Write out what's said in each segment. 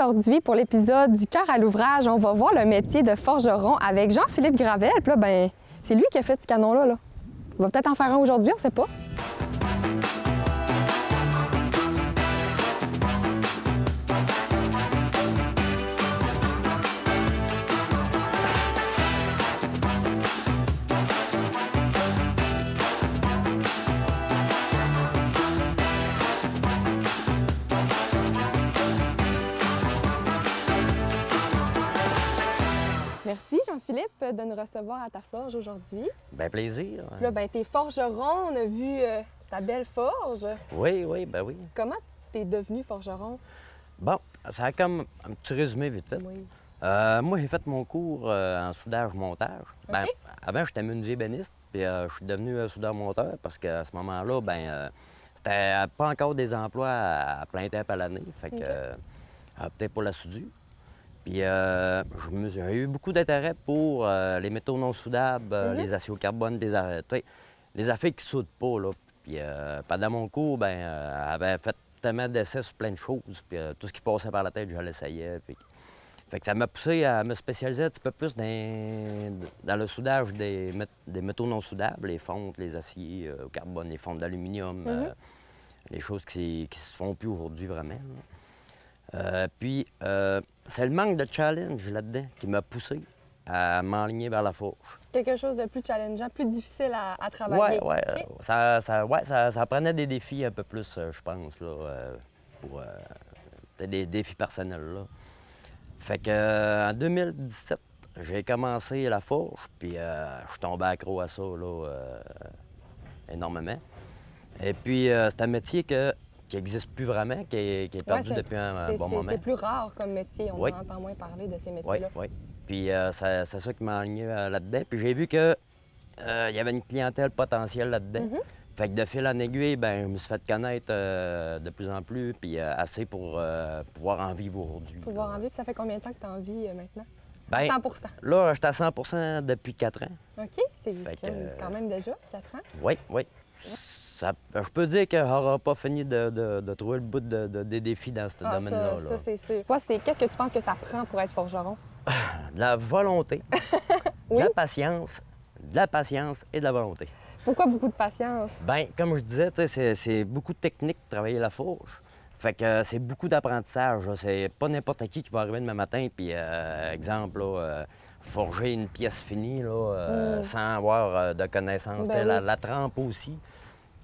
Aujourd'hui, pour l'épisode du cœur à l'ouvrage, on va voir le métier de forgeron avec Jean-Philippe Gravel. Puis là, ben, c'est lui qui a fait ce canon-là. Là. Il va peut-être en faire un aujourd'hui, on ne sait pas. Merci Jean-Philippe de nous recevoir à ta forge aujourd'hui. Bien plaisir. Puis là, ben, t'es forgeron, on a vu ta belle forge. Oui, oui, ben oui. Comment t'es devenu forgeron? Bon, ça a comme un petit résumé vite fait. Oui. Moi, j'ai fait mon cours en soudage-montage. Ben, OK. avant, j'étais menuisier ébéniste, puis je suis devenu soudeur-monteur parce qu'à ce moment-là, c'était pas encore des emplois à plein temps à l'année. Fait que, OK. peut-être pour la soudure. Puis j'ai eu beaucoup d'intérêt pour les métaux non soudables, les aciers au carbone, les affaires qui ne soudent pas. Là. Puis pendant mon cours, j'avais fait tellement d'essais sur plein de choses. Puis tout ce qui passait par la tête, je l'essayais. Puis... Fait que ça m'a poussé à me spécialiser un petit peu plus dans le soudage des métaux non soudables, les fontes, les aciers au carbone, les fontes d'aluminium, les choses qui se font plus aujourd'hui vraiment. Puis, c'est le manque de challenge là-dedans qui m'a poussé à m'enligner vers la forge. Quelque chose de plus challengeant, plus difficile à travailler. Oui, OK. ça prenait des défis un peu plus, je pense, là, pour peut-être des défis personnels. Là. Fait que, en 2017, j'ai commencé la forge, puis je suis tombé accro à ça là, énormément. Et puis, c'est un métier qui n'existe plus vraiment, qui est perdu depuis un bon moment. C'est plus rare comme métier, on Oui. en entend moins parler de ces Oui, métiers-là. oui. Puis c'est ça qui m'a aligné là-dedans. Puis j'ai vu qu'il y avait une clientèle potentielle là-dedans. Fait que de fil en aiguille, je me suis fait connaître de plus en plus, puis assez pour pouvoir en vivre aujourd'hui. Pouvoir en vivre, puis ça fait combien de temps que tu en vis maintenant? Ben, 100 Là, j'étais à 100 depuis 4 ans. OK, c'est Fait que, quand même déjà 4 ans. Oui, oui. Je peux dire qu'elle n'aura pas fini de trouver le bout des défis dans ce domaine-là. Ça, c'est sûr. Toi, qu'est-ce que tu penses que ça prend pour être forgeron? De la volonté, Oui? de la patience et de la volonté. Pourquoi beaucoup de patience? Bien, comme je disais, c'est beaucoup de technique de travailler la forge. Fait que c'est beaucoup d'apprentissage. C'est pas n'importe qui va arriver demain matin puis, exemple, là, forger une pièce finie là, sans avoir de connaissances. Ben oui. La trempe aussi.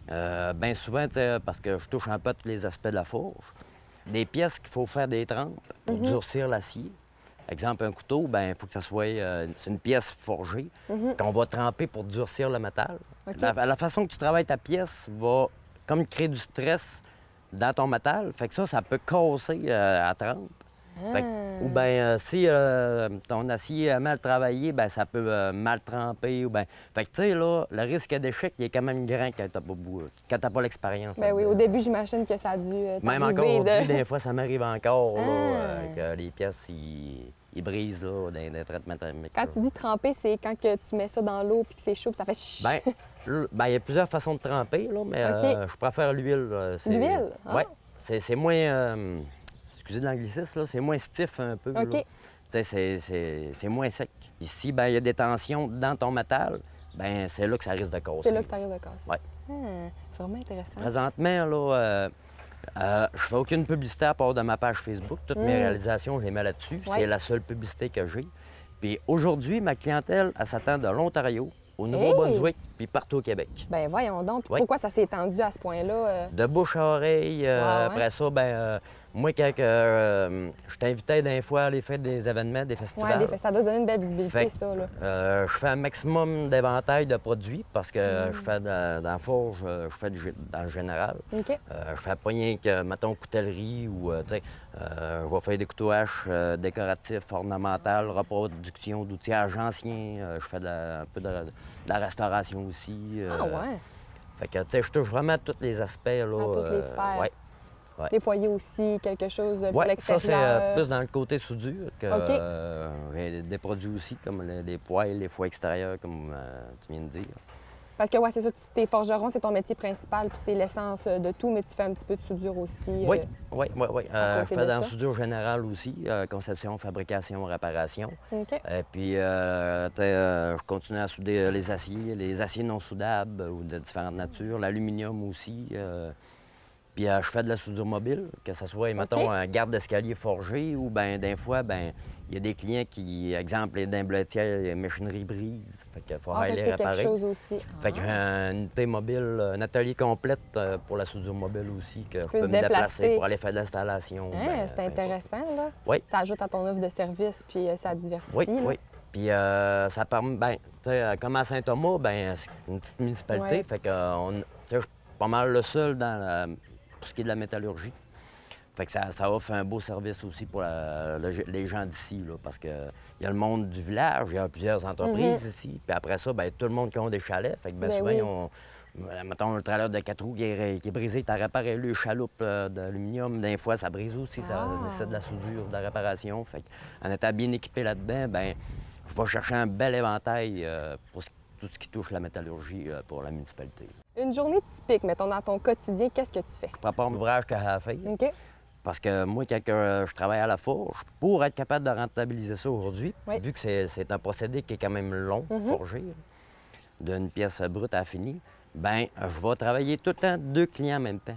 Bien souvent, parce que je touche un peu à tous les aspects de la forge, des pièces qu'il faut faire des trempes pour durcir l'acier. Exemple, un couteau, il faut que ça soit c'est une pièce forgée qu'on va tremper pour durcir le métal. OK. La façon que tu travailles ta pièce va comme créer du stress dans ton métal. Fait que ça peut casser à trempe. Fait que- ou bien, si ton acier est mal travaillé, ça peut mal tremper. Fait que, tu sais, là, le risque d'échec, il est quand même grand quand t'as pas l'expérience. Ben oui, là-dedans. au début, j'imagine que ça a dû Même encore t'arriver aujourd'hui, de... des fois, ça m'arrive encore, là, Ah. que les pièces, ils brisent là, dans les traitements thermiques. Quand là. tu dis tremper, c'est quand que tu mets ça dans l'eau puis que c'est chaud, puis ça fait chut. Il y a plusieurs façons de tremper, là, mais OK. je préfère l'huile. L'huile? Ah. Oui, c'est moins... excusez de l'anglicisme, là, c'est moins stiff un peu. OK. là. Tu sais, c'est moins sec. Ici, il y a des tensions dans ton métal, c'est là que ça risque de casser. C'est là que ça arrive de casser. Ouais. Ah, c'est vraiment intéressant. Présentement, là, je fais aucune publicité à part de ma page Facebook. Toutes mes réalisations, je les mets là-dessus. Ouais. C'est la seule publicité que j'ai. Puis aujourd'hui, ma clientèle, elle s'attend de l'Ontario au Nouveau-Brunswick, puis partout au Québec. Ben voyons donc. Puis Oui. pourquoi ça s'est étendu à ce point-là? De bouche à oreille. Ouais. Après ça, moi, quand je t'invitais des fois à aller faire des événements, des festivals, Ça doit donner une belle visibilité, Fait que, ça. Là. je fais un maximum d'éventail de produits parce que je fais dans la forge, je fais dans le général. OK. Je fais pas rien que, mettons, coutellerie ou, tu sais, je vais faire des couteaux haches décoratifs, ornementaux, reproduction d'outillage ancien. Je fais un peu de la restauration aussi. Ah ouais. Fait que, tu sais, je touche vraiment à tous les aspects, là. À toutes les sphères. Ouais. Ouais. Les foyers aussi, quelque chose pour Ouais, ça, l'extérieur. c'est plus dans le côté soudure que OK. j'ai des produits aussi, comme les poêles, les fours extérieurs, comme tu viens de dire. Parce que, ouais, c'est ça, t'es forgeron, c'est ton métier principal, puis c'est l'essence de tout, mais tu fais un petit peu de soudure aussi. Oui, oui, oui, oui. à Je côté fais de dans la ça. soudure générale aussi, conception, fabrication, réparation. OK. Et puis, je continue à souder les aciers non soudables ou de différentes natures, l'aluminium aussi. Puis, je fais de la soudure mobile, que ce soit, mettons, un garde d'escalier forgé ou, bien, des fois, bien, il y a des clients qui, exemple, d'un blottière, la machinerie brise. Fait qu'il faut aller les c'est quelque réparer. chose aussi. Fait que j'ai une unité mobile, un atelier complète pour la soudure mobile aussi, que je peux peux se me déplacer déplacer. pour aller faire de l'installation. Hein, c'est intéressant, là. Oui. Ça ajoute à ton offre de service, puis ça diversifie. Oui, là. oui. Puis ça permet, bien, tu sais, comme à Saint-Thomas, bien, c'est une petite municipalité, Ouais. fait que tu sais, je suis pas mal le seul pour ce qui est de la métallurgie. Fait que ça offre un beau service aussi pour les gens d'ici, là, parce qu'il y a le monde du village, il y a plusieurs entreprises ici, puis après ça, bien, tout le monde qui ont des chalets, fait que bien Ben souvent, oui. ils ont, mettons, le trailer de 4 roues qui est brisé, tu as réparé le chaloupe d'aluminium, des fois, ça brise aussi, ça nécessite de la soudure, de la réparation. Fait qu'en étant bien équipé là-dedans, bien, je vais chercher un bel éventail pour tout ce qui touche la métallurgie pour la municipalité. Une journée typique, mettons, dans ton quotidien, qu'est-ce que tu fais? Je prépare l'ouvrage que j'ai à faire. OK? Parce que moi, quand je travaille à la forge, pour être capable de rentabiliser ça aujourd'hui, Oui. vu que c'est un procédé qui est quand même long, forger, d'une pièce brute à finie, bien, je vais travailler tout le temps 2 clients en même temps.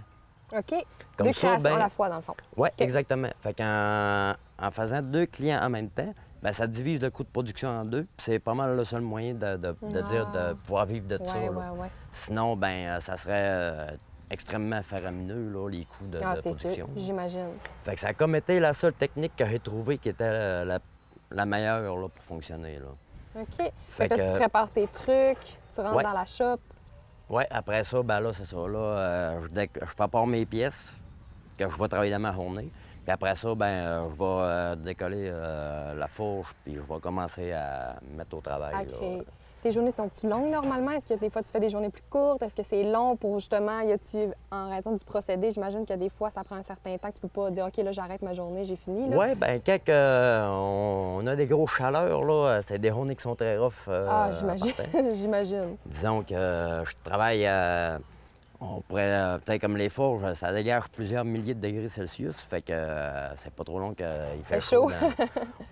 OK? Comme Deux ça, créations ben- à la fois, dans le fond. Oui, exactement. Fait en faisant 2 clients en même temps, bien, ça divise le coût de production en 2. C'est pas mal le seul moyen de dire de pouvoir vivre de ça. Oui, là. oui, oui. Sinon, ben ça serait extrêmement faramineux, là, les coûts de Ah, c'est sûr, production. j'imagine. Fait que ça a comme été la seule technique que j'ai trouvée qui était la meilleure là, pour fonctionner. Là. OK. Fait Fait que tu que- prépares tes trucs, tu rentres Ouais. dans la shop. Oui, après ça, ben là, c'est ça. Là, je prépare mes pièces que je vais travailler dans ma journée. Puis après ça, ben je vais décoller la fourche, puis je vais commencer à me mettre au travail. à là. créer. Tes journées sont-tu longues normalement? Est-ce que des fois tu fais des journées plus courtes? Est-ce que c'est long pour justement, y a-tu, en raison du procédé, j'imagine que des fois ça prend un certain temps que tu peux pas dire OK, là j'arrête ma journée, j'ai fini. Là. Oui, bien, quand on a des grosses chaleurs, là, c'est des journées qui sont très rough. Ah, j'imagine. partant. J'imagine. Disons que je travaille on pourrait, peut-être comme les forges, ça dégage plusieurs milliers de degrés Celsius, fait que c'est pas trop long qu'il fait Fait chaud.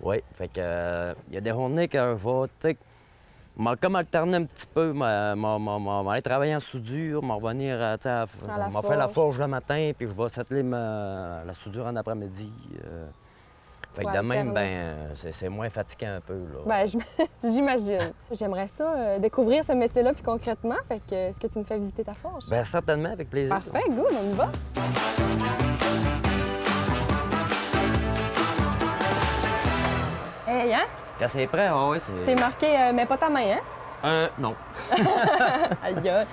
Oui, fait que il y a des journées que je vais, tu sais, m'a comme alterné un petit peu, aller travailler en soudure, m'en revenir, tu sais, À la m'a fait la forge. forge le matin, puis je vais s'atteler la soudure en après-midi. Fait que Ouais, de même, alterner. ben c'est moins fatigant un peu, là. Ben, j'imagine. J'aimerais ça, découvrir ce métier-là puis concrètement. Fait que, est-ce que tu me fais visiter ta forge? Ben certainement, avec plaisir. Parfait, good, on y va. Hey, hein? Quand c'est prêt, ah oui, C'est marqué, mais pas ta main, hein? Non. Aïe, aïe.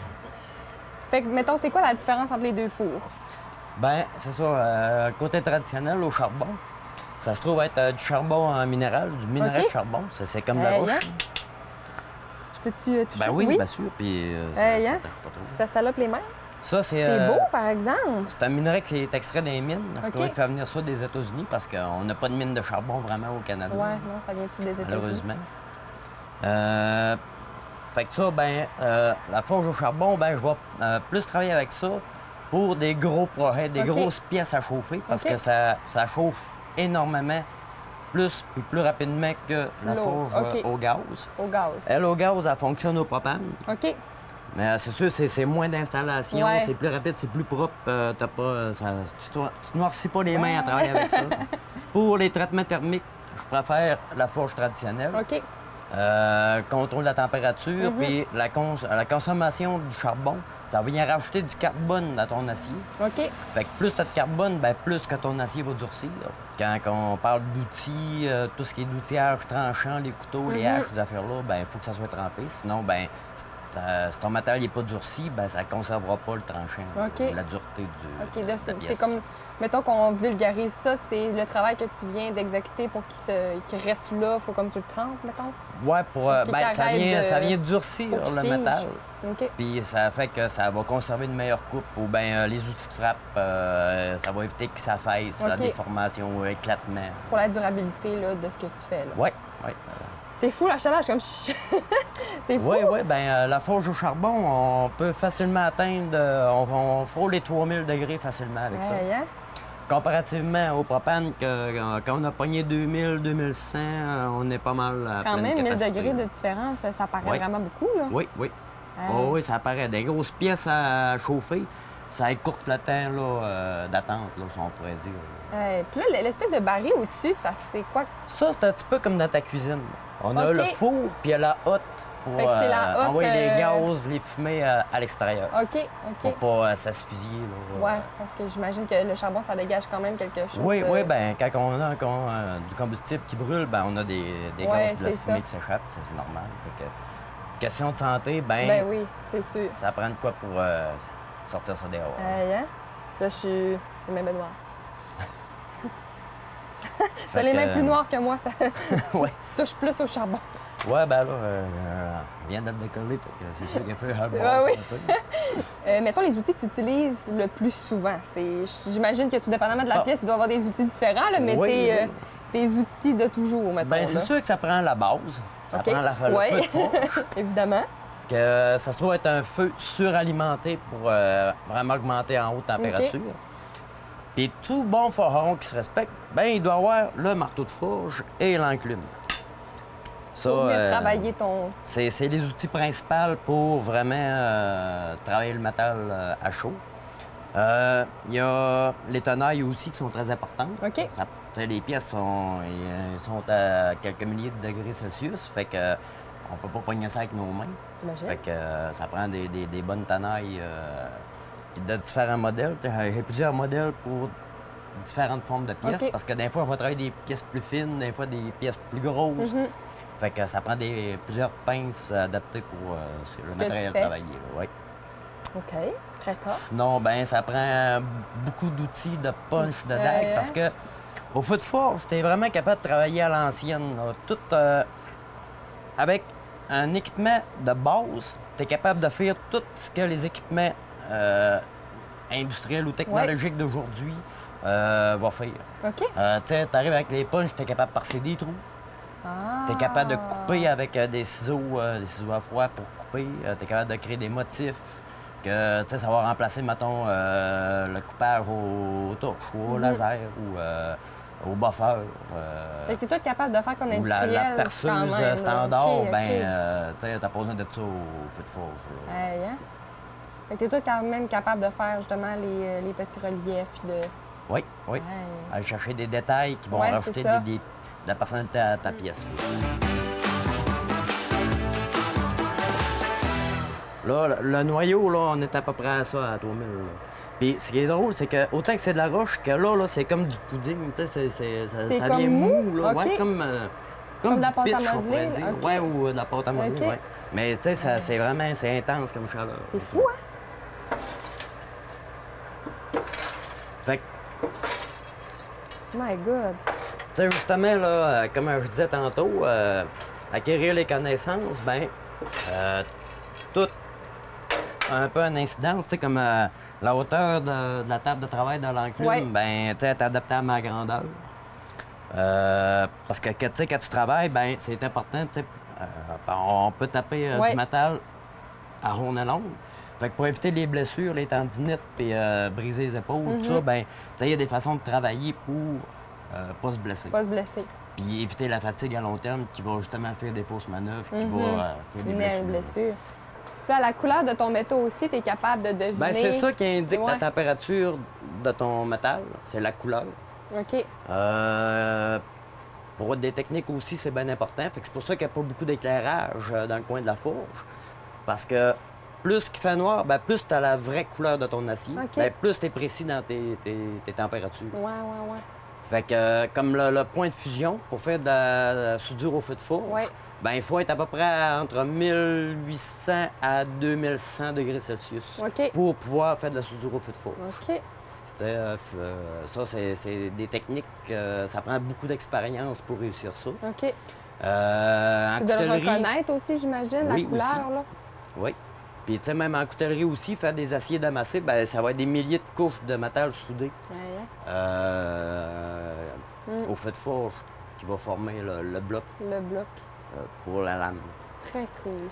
Fait que, mettons, c'est quoi la différence entre les deux fours? Ben, c'est ça. Le côté traditionnel, au charbon, ça se trouve être du charbon en minéral, du minerai OK. de charbon. C'est comme de la Hey, roche. hein? Je peux-tu toucher? Ben oui, bien sûr. Puis Hey, ça hein? tâche pas trop. Ça salope les mains? Ça, C'est beau, par exemple. C'est un minerai qui est extrait des mines. Je OK. dois faire venir ça des États-Unis parce qu'on n'a pas de mine de charbon vraiment au Canada. Ouais, non, ça vient tout des États-Unis. Malheureusement. Fait que ça, ben, la forge au charbon, ben, je vais plus travailler avec ça pour des gros projets, des OK. grosses pièces à chauffer parce OK. que ça chauffe énormément plus et plus rapidement que la L'eau, forge OK. au gaz. Au gaz. Elle, au gaz, elle fonctionne au propane. OK. Mais c'est sûr, c'est moins d'installation, Ouais. c'est plus rapide, c'est plus propre. T'as pas, tu te noircis pas les mains à travailler avec ça. Pour les traitements thermiques, je préfère la forge traditionnelle. OK. Contrôle de la température, puis la consommation du charbon, ça vient rajouter du carbone dans ton acier. OK. Fait que plus tu as de carbone, ben plus que ton acier va durcir. Quand on parle d'outils, tout ce qui est d'outillage tranchant, les couteaux, les haches, ces affaires-là, ben il faut que ça soit trempé. Sinon, ben si ton matériel n'est pas durci, ben ça ne conservera pas le tranchant, OK. la dureté OK, de là, la c'est pièce. comme, mettons qu'on vulgarise ça, c'est le travail que tu viens d'exécuter pour qu'il reste là, il faut comme tu le trempes, mettons. Ouais, qu'il arrête ça de- vient durcir pour qu'il le fige. métal. OK. Puis ça fait que ça va conserver une meilleure coupe. Ou bien les outils de frappe, ça va éviter que ça fasse, la OK. déformation ou éclatement. Pour la durabilité là, de ce que tu fais. Là. Oui, oui. C'est fou la chaleur, je suis comme... C'est fou! Oui, oui, bien, la forge au charbon, on peut facilement atteindre, on frôle les 3000 degrés facilement avec ça. Hein? Comparativement au propane, quand on a pogné 2000, 2100, on est pas mal à Quand pleine même, 1000 capacité, degrés là. de différence, ça paraît Oui. vraiment beaucoup, là. Oui, oui. Hey. Oh, oui, ça apparaît. Des grosses pièces à chauffer, ça écourte le temps d'attente, là, si on pourrait dire. Puis là, l'espèce de baril au-dessus, ça, c'est quoi? Ça, c'est un petit peu comme dans ta cuisine. On a OK. le four, puis il y a la hotte pour Fait que c'est la hotte, envoyer les gaz, les fumées à l'extérieur. OK, Pour OK. pas s'asphyxier. Là. Ouais, parce que j'imagine que le charbon, ça dégage quand même quelque chose. Oui, oui, bien, quand on a du combustible qui brûle, ben on a des Ouais, gaz de la c'est fumée ça. qui s'échappent, ça, c'est normal. Fait que, question de santé, ben, Ben oui, c'est sûr. ça prend de quoi pour sortir ça dehors. Hein? Là, je suis même noire. Fait Ça les que, mains plus noires que moi, ça... Ouais. tu touches plus au charbon. Ouais, ben là, on vient d'être décollé, fait que c'est sûr qu'il faut un oui. un peu. Mettons les outils que tu utilises le plus souvent. J'imagine que tout dépendamment de la pièce, il doit y avoir des outils différents, là, mais Oui, tes outils de toujours, mettons. Ben, c'est là. sûr que ça prend la base. Ça OK. prend le Ouais. feu de forge. Évidemment. Que ça se trouve être un feu suralimenté pour vraiment augmenter en haute température. Puis tout bon forgeron qui se respecte, ben il doit avoir le marteau de forge et l'enclume. Ça, Pour venir travailler ton... c'est les outils principaux pour vraiment travailler le métal à chaud. Il y a les tenailles aussi qui sont très importantes. OK. Les pièces sont à quelques milliers de degrés Celsius, fait que on peut pas pogner ça avec nos mains. J'imagine. Fait que ça prend des bonnes tenailles de différents modèles. J'ai plusieurs modèles pour différentes formes de pièces, OK. parce que des fois, on va travailler des pièces plus fines, des fois des pièces plus grosses. Mhm. Fait que ça prend plusieurs pinces adaptées pour le que matériel tu fais. travaillé. Là, ouais. OK. Très fort. Sinon, ben ça prend beaucoup d'outils de punch, de dague, parce que au feu de forge, tu es vraiment capable de travailler à l'ancienne. Là. Tout avec un équipement de base, tu es capable de faire tout ce que les équipements industriels ou technologiques d'aujourd'hui vont faire. OK. Tu arrives avec les punches, tu es capable de percer des trous. Ah. Tu es capable de couper avec des ciseaux à froid pour couper. Tu es capable de créer des motifs que ça va remplacer, mettons, le coupage au torche ou au laser ou au buffer. Fait que t'es toi capable de faire comme Ou industriel la quand perceuse même, là. standard, OK, ben, OK. t'as pas besoin de ça au feu de forge. là. Hey, hein? Fait que t'es toi quand même capable de faire justement les petits reliefs puis de... Oui, oui. Hey. Aller chercher des détails qui vont Ouais, rajouter c'est ça. de la personnalité à ta pièce. Là, le noyau, là, on est à peu près à ça, à 3000. Là. Puis ce qui est drôle, c'est que autant que c'est de la roche, que là c'est comme du pudding. Tu sais, C'est ça comme vient mou, là. OK. Ouais, comme de du la pâte à pitch, on pourrait modeler, dire. OK. Ouais, ou de la pâte à modeler, OK. ouais. Mais tu sais, c'est vraiment intense comme chaleur. C'est fou, hein? Fait que, My God. tu sais, justement, là, comme je disais tantôt, acquérir les connaissances, ben tout un peu une incidence, tu sais, comme la hauteur de la table de travail de l'enclume, Ouais. ben, tu sais, est adaptée à ma grandeur. Parce que, tu sais, quand tu travailles, ben, c'est important, tu sais, on peut taper Ouais. du métal à ronde et longue. Fait que pour éviter les blessures, les tendinites, puis briser les épaules, tout ça, ben, tu sais, il y a des façons de travailler pour pas se blesser. Pas se blesser. Puis éviter la fatigue à long terme qui va justement faire des fausses manœuvres, qui va faire des Il met blessures. une blessure. Puis là, la couleur de ton métaux aussi, tu es capable de deviner. Ben, c'est ça qui indique Ouais. la température de ton métal, c'est la couleur. OK. Pour des techniques aussi, c'est bien important. Fait que c'est pour ça qu'il n'y a pas beaucoup d'éclairage dans le coin de la forge. Parce que plus qu'il fait noir, ben, plus tu as la vraie couleur de ton acier, OK. ben, plus tu es précis dans tes températures. Ouais. Fait que comme le point de fusion pour faire de la soudure au feu de forge, Ouais. ben, il faut être à peu près entre 1800 à 2100 degrés Celsius OK. pour pouvoir faire de la soudure au feu de forge. OK. Tu sais, ça, c'est des techniques, ça prend beaucoup d'expérience pour réussir ça. OK. En Puis de le coutellerie, reconnaître aussi, j'imagine, Oui, la couleur, aussi. là. oui. Puis, tu sais, même en coutellerie aussi, faire des aciers damassés, ben, ça va être des milliers de couches de métal soudé Ouais, au feu de forge qui va former le bloc. le bloc. pour la lame. Très cool.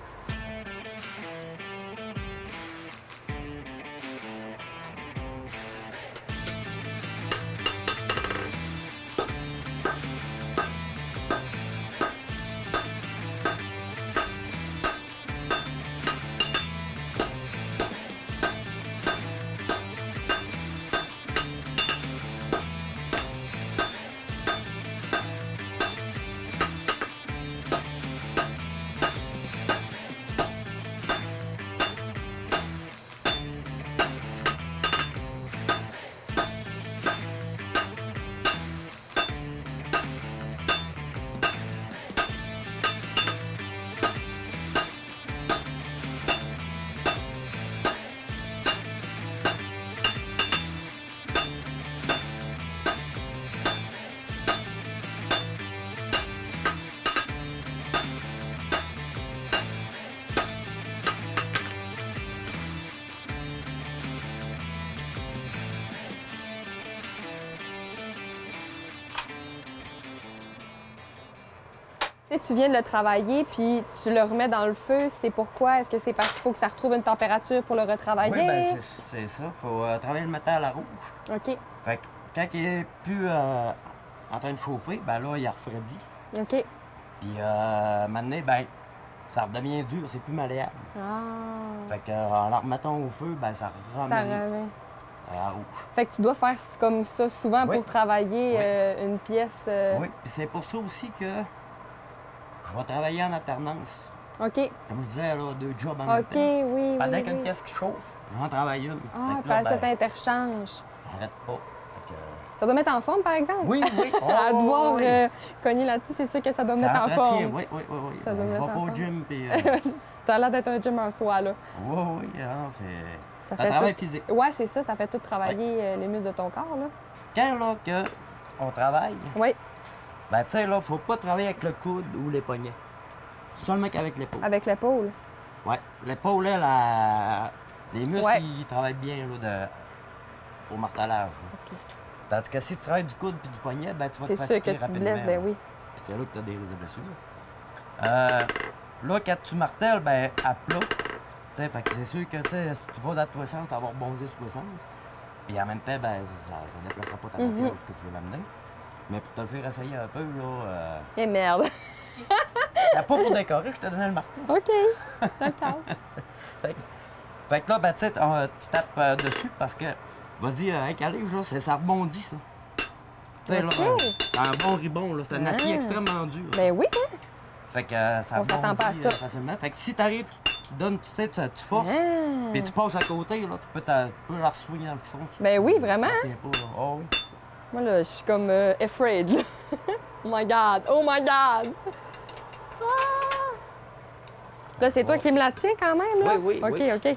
Tu sais, tu viens de le travailler, puis tu le remets dans le feu. C'est pourquoi? Est-ce que c'est parce qu'il faut que ça retrouve une température pour le retravailler? Oui, bien, c'est ça. Il faut travailler le métal à rouge. OK. Fait que quand il n'est plus en train de chauffer, ben là, il refroidit. OK. Puis maintenant, ben, ça redevient dur, c'est plus malléable. Ah. Fait que en le remettant au feu, ben, ça Ça ramène remet. à rouge. Fait que tu dois faire comme ça souvent Oui. pour travailler Oui. une pièce. Oui, puis c'est pour ça aussi que je vais travailler en alternance. OK. Comme je disais, là, 2 jobs en même OK, temps. oui, Pendant oui, qu'une oui. pièce qui chauffe, j'en travaille une. Ah, Fait que puis là, ça ben, t'interchange. j'arrête pas. Fait que, Ça doit mettre en forme, par exemple? oui, oui. À Oh, devoir oui. cogner là-dessus, c'est sûr que ça doit Ça mettre en entretient, forme. oui, oui, oui, oui. Ça doit Je mettre vais en pas au forme. gym, puis... T'as l'air d'être un gym en soi, là. oui, oui, non, c'est... Ça C'est un travail tout... physique. Ouais, c'est ça, ça fait tout travailler les muscles de ton corps, là. Quand, là, on travaille, Oui, ben, tu sais, là, faut pas travailler avec le coude ou les poignets. Seulement qu'avec l'épaule. avec l'épaule. Ouais. L'épaule, elle, les muscles, Ouais. ils travaillent bien, là, au martelage. là. OK. Tandis que si tu travailles du coude puis du poignet, ben, tu vas te C'est sûr fatiguer que tu te rapidement. blesses, ben oui. Puis c'est là que tu as des risques de blessures. Là, quand tu martèles, ben, à plat, tu sais, fait que c'est sûr que, tu sais, si tu vas dans tous les sens, ça va rebondir sur le sens. Puis en même temps, ben, ça ne déplacera pas ta matière où ce que tu veux l'amener. Mais pour te le faire essayer un peu, là... Eh merde. Pas pour décorer, je te donnais le marteau. OK. D'accord. Fait que là, ben, tu sais, tu tapes dessus parce que, vas-y, avec la lige, là, ça rebondit, ça. Tu sais, là, OK. c'est un bon ribon, là. C'est un acier Ah. extrêmement dur. Ben oui, hein? Fait que ça On s'attend pas à rebondit ça. facilement. Fait que si t'arrives, tu donnes, tu sais, tu forces, Ah. puis tu passes à côté, là, tu peux la re-swinguer dans le fond. Ben oui, vraiment, Ça hein? tient pas, là. Oh, oui. Moi, là, je suis comme afraid, là. Oh my God! Oh my God! Ah! Là, c'est toi qui me la tiens quand même, là? Oui, oui, OK, oui. OK.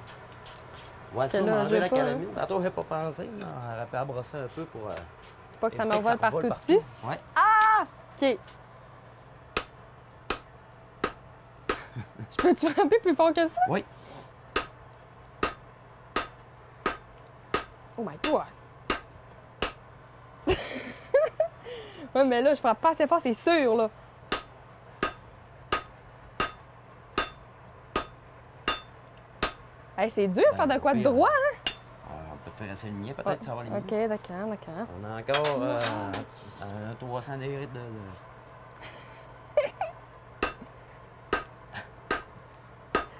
Ouais, ça, là, on je enlever veux la pas, calamine. Tantôt, j'ai pas pensé, là. On aurait pu abrasser un peu pour... Pas que ça éviter m'envole revole partout dessus. Ouais. OK. Je peux-tu frapper plus fort que ça? Oui. Oh my God! Ouais, mais là, je frappe pas assez fort, c'est sûr, là. Hey, c'est dur faire de quoi de pire. droit, hein? On peut te faire essayer le mien, peut-être, ça va aller mieux. OK, d'accord, d'accord. On a encore un 300 degrés de...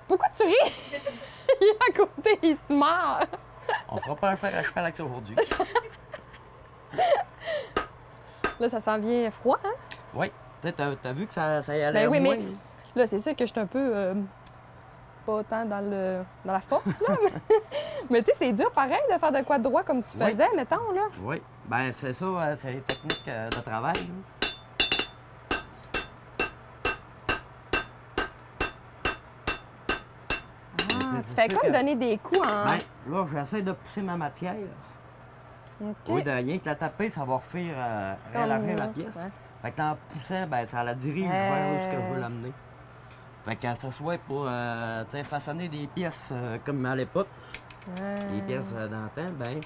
Pourquoi tu ris? Il est à côté, il se marre. On fera pas un fer à cheval avec ça aujourd'hui. Là, ça s'en vient froid, hein? Oui. Tu sais, t'as vu que ça y allait Ben oui, moins. mais là, c'est sûr que je suis un peu pas autant dans la force, là. Mais tu sais, c'est dur pareil de faire de quoi de droit comme tu Oui. faisais, mettons, là. Oui. Ben c'est ça, c'est les techniques de travail. Là. Ah, c'est tu fais sûr comme que- donner des coups en... Ben, là, j'essaie de pousser ma matière. OK. Oui, de rien que la taper, ça va refaire Comme, réélargir la pièce. ouais. Fait que en poussant, ben, ça la dirige vers où ce que je veux l'amener. Fait que ça soit pour tu sais, façonner des pièces comme à l'époque, les pièces d'antan, ben,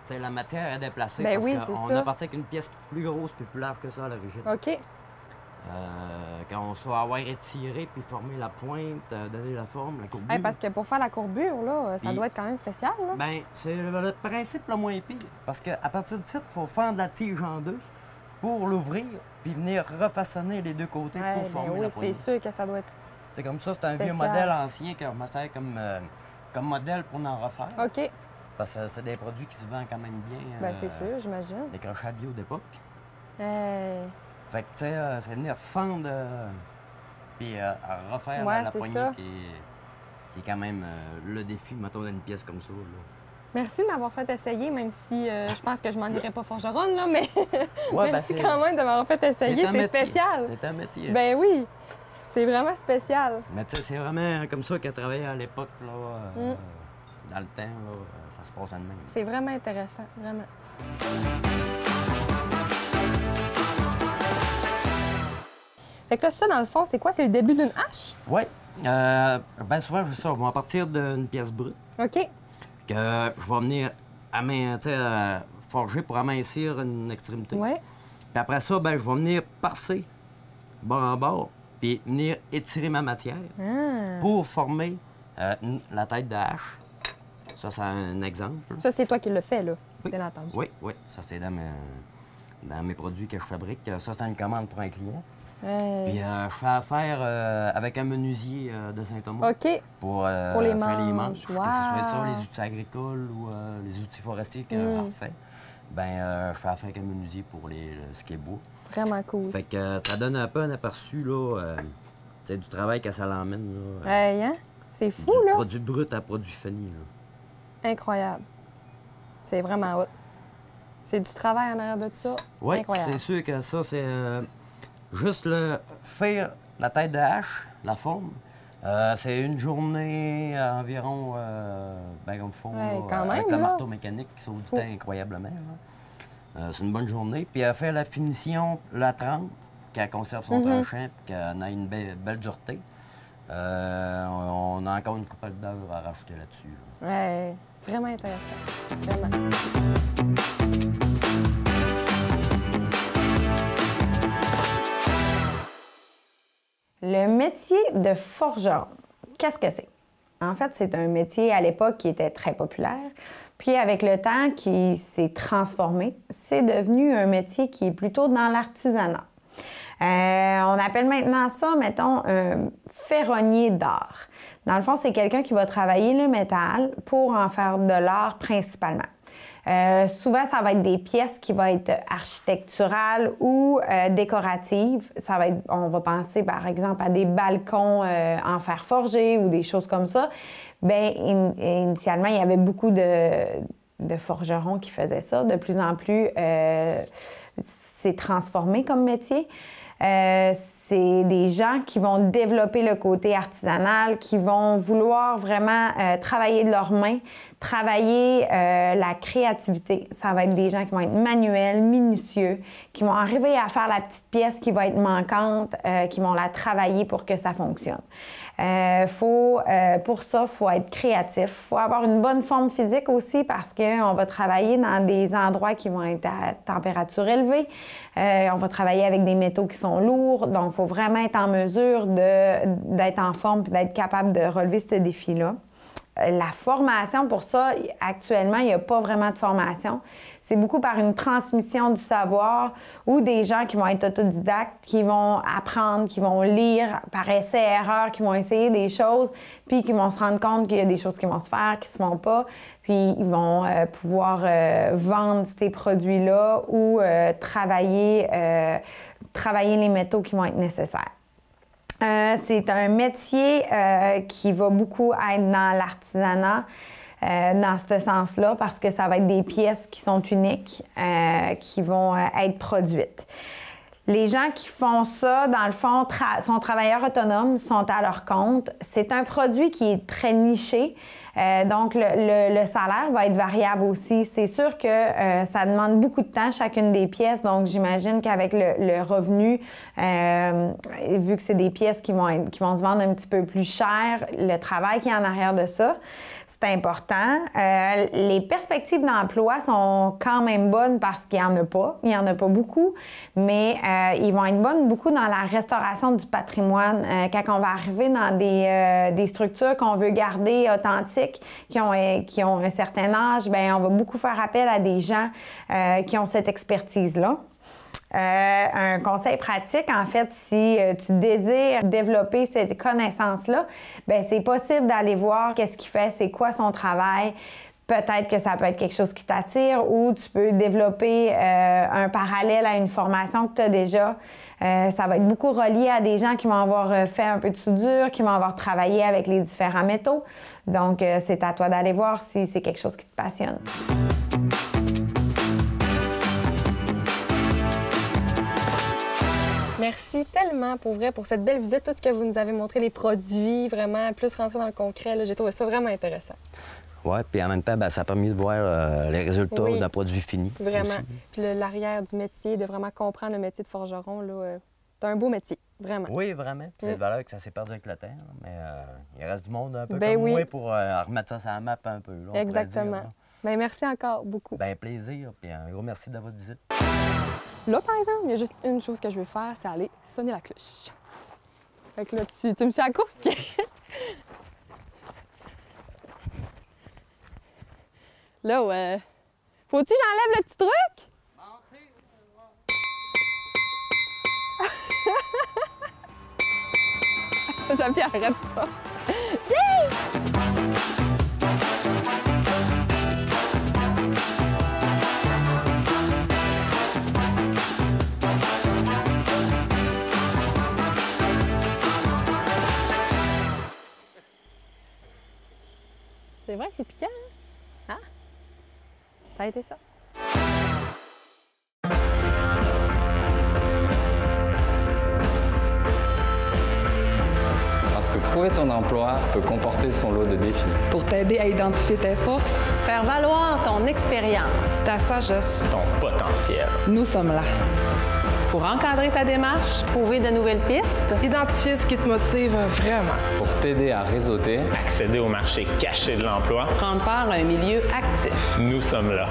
tu sais, la matière est déplacée Ben parce oui, c'est qu'on ça. a parti avec une pièce plus grosse, plus large que ça à l'origine. OK. Quand on soit avoir étiré puis former la pointe, donner la forme, la courbure. Hey, parce que pour faire la courbure, là, ça doit être quand même spécial. Là. Bien, c'est le principe le moins pire. Parce qu'à partir de ça, il faut fendre la tige en deux pour l'ouvrir puis venir refaçonner les deux côtés pour former la poignée. Oui, c'est sûr que ça doit être c'est comme ça, c'est un vieux modèle ancien que je me sers comme modèle pour en refaire. OK. Parce que c'est des produits qui se vendent quand même bien. Bien, c'est sûr, j'imagine. Les crochets bio d'époque. Hey. Fait que, tu sais, c'est venir fendre puis à refaire la poignée qui est quand même le défi, mettons, d'une pièce comme ça. Là. Merci de m'avoir fait essayer, même si je pense que je m'en irais pas forgeronne, là, mais ouais, merci quand même de m'avoir fait essayer. C'est spécial. C'est un métier. Ben oui, c'est vraiment spécial. Mais tu sais, c'est vraiment comme ça qu'elle travaillait à l'époque, là, dans le temps, là, ça se passe de même. C'est vraiment intéressant, vraiment. Fait que là, ça, dans le fond, c'est quoi? C'est le début d'une hache? Oui. Bien souvent, je fais ça. On va partir d'une pièce brute. OK. Que je vais venir forger pour amincir une extrémité. Oui. Puis après ça, ben, je vais venir parser bord en bord, puis venir étirer ma matière pour former la tête de hache. Ça, c'est un exemple. Ça, c'est toi qui le fais, là, bien entendu. Oui, oui. Ça, c'est dans mes produits que je fabrique. Ça, c'est une commande pour un client. Puis je fais affaire avec un menuisier de Saint-Thomas pour les faire les manches. manches. Wow. Que ce soit ça, les outils agricoles ou les outils forestiers que je refais. Ben, je fais affaire avec un menuisier pour ce qui est bois. Vraiment cool. Fait que ça donne un peu un aperçu là, du travail que ça l'emmène. Hey, hein? C'est fou, là. Produit brut à produit fini. Là. Incroyable. C'est vraiment hot. C'est du travail en arrière de ça. Oui, incroyable. C'est sûr que ça, c'est juste faire la tête de hache, la forme. C'est une journée environ, ben comme il faut, avec le marteau mécanique qui sauve du temps incroyablement. C'est une bonne journée. Puis faire la finition, la trempe, qu'elle conserve son tranchant et qu'elle ait une belle dureté. On a encore une couple d'heures à rajouter là-dessus. Oui, vraiment intéressant. Vraiment. Le métier de forgeron, qu'est-ce que c'est? En fait, c'est un métier à l'époque qui était très populaire. Puis avec le temps qui s'est transformé, c'est devenu un métier qui est plutôt dans l'artisanat. On appelle maintenant ça, mettons, un ferronnier d'art. Dans le fond, c'est quelqu'un qui va travailler le métal pour en faire de l'art principalement. Souvent, ça va être des pièces qui vont être architecturales ou décoratives. Ça va être, on va penser par exemple à des balcons en fer forgé ou des choses comme ça. Bien, initialement, il y avait beaucoup de forgerons qui faisaient ça. De plus en plus, c'est transformé comme métier. C'est des gens qui vont développer le côté artisanal, qui vont vouloir vraiment travailler de leurs mains, travailler la créativité. Ça va être des gens qui vont être manuels, minutieux, qui vont arriver à faire la petite pièce qui va être manquante, qui vont la travailler pour que ça fonctionne. Pour ça, il faut être créatif. Il faut avoir une bonne forme physique aussi parce qu'on va travailler dans des endroits qui vont être à température élevée. On va travailler avec des métaux qui sont lourds. Donc, il faut vraiment être en mesure d'être en forme et d'être capable de relever ce défi-là. La formation, pour ça, actuellement, il n'y a pas vraiment de formation. C'est beaucoup par une transmission du savoir ou des gens qui vont être autodidactes, qui vont apprendre, qui vont lire par essai-erreur, qui vont essayer des choses, puis qui vont se rendre compte qu'il y a des choses qui vont se faire, qui ne se font pas, puis ils vont pouvoir vendre ces produits-là ou travailler les métaux qui vont être nécessaires. C'est un métier qui va beaucoup être dans l'artisanat, dans ce sens-là, parce que ça va être des pièces qui sont uniques, qui vont être produites. Les gens qui font ça, dans le fond, sont travailleurs autonomes, sont à leur compte. C'est un produit qui est très niché. Donc, le salaire va être variable aussi. C'est sûr que ça demande beaucoup de temps, chacune des pièces. Donc, j'imagine qu'avec le revenu, vu que c'est des pièces qui vont se vendre un petit peu plus cher, le travail qui est en arrière de ça, c'est important. Les perspectives d'emploi sont quand même bonnes parce qu'il n'y en a pas. Il n'y en a pas beaucoup, mais ils vont être bonnes beaucoup dans la restauration du patrimoine. Quand on va arriver dans des structures qu'on veut garder authentiques, qui ont un certain âge, bien, on va beaucoup faire appel à des gens qui ont cette expertise-là. Un conseil pratique, en fait, si tu désires développer cette connaissance-là, bien, c'est possible d'aller voir qu'est-ce qu'il fait, c'est quoi son travail. Peut-être que ça peut être quelque chose qui t'attire ou tu peux développer un parallèle à une formation que tu as déjà. Ça va être beaucoup relié à des gens qui vont avoir fait un peu de soudure, qui vont avoir travaillé avec les différents métaux. Donc, c'est à toi d'aller voir si c'est quelque chose qui te passionne. Merci tellement, pour vrai, pour cette belle visite, tout ce que vous nous avez montré, les produits, vraiment, plus rentrer dans le concret. J'ai trouvé ça vraiment intéressant. Oui, puis en même temps, bien, ça a permis de voir les résultats d'un produit fini. Vraiment. Aussi. Puis l'arrière du métier, de vraiment comprendre le métier de forgeron, c'est un beau métier, vraiment. Oui, vraiment. C'est le valeur que ça s'est perdu avec le temps, mais il reste du monde un peu ben comme oui. moi pour remettre ça sur la map un peu. Là, exactement. Bien, merci encore beaucoup. Bien, plaisir, puis un gros merci de votre visite. Là, par exemple, il y a juste une chose que je vais faire, c'est aller sonner la cloche. Fait que là, tu me suis à la course. Là, ouais. Faut-tu que j'enlève le petit truc? Ça m'y arrête pas. C'est vrai que c'est piquant, hein? Hein? Ça a été ça. Parce que trouver ton emploi peut comporter son lot de défis. Pour t'aider à identifier tes forces, faire valoir ton expérience, ta sagesse, ton potentiel. Nous sommes là. Pour encadrer ta démarche, trouver de nouvelles pistes, identifier ce qui te motive vraiment. Pour t'aider à réseauter, accéder au marché caché de l'emploi, prendre part à un milieu actif. Nous sommes là.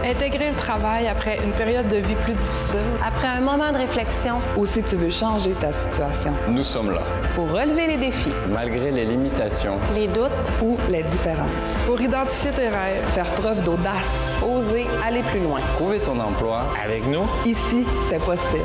Intégrer le travail après une période de vie plus difficile. Après un moment de réflexion. Ou si tu veux changer ta situation. Nous sommes là. Pour relever les défis. Malgré les limitations. Les doutes. Ou les différences. Pour identifier tes rêves. Faire preuve d'audace. Oser aller plus loin. Trouver ton emploi. Avec nous. Ici, c'est possible.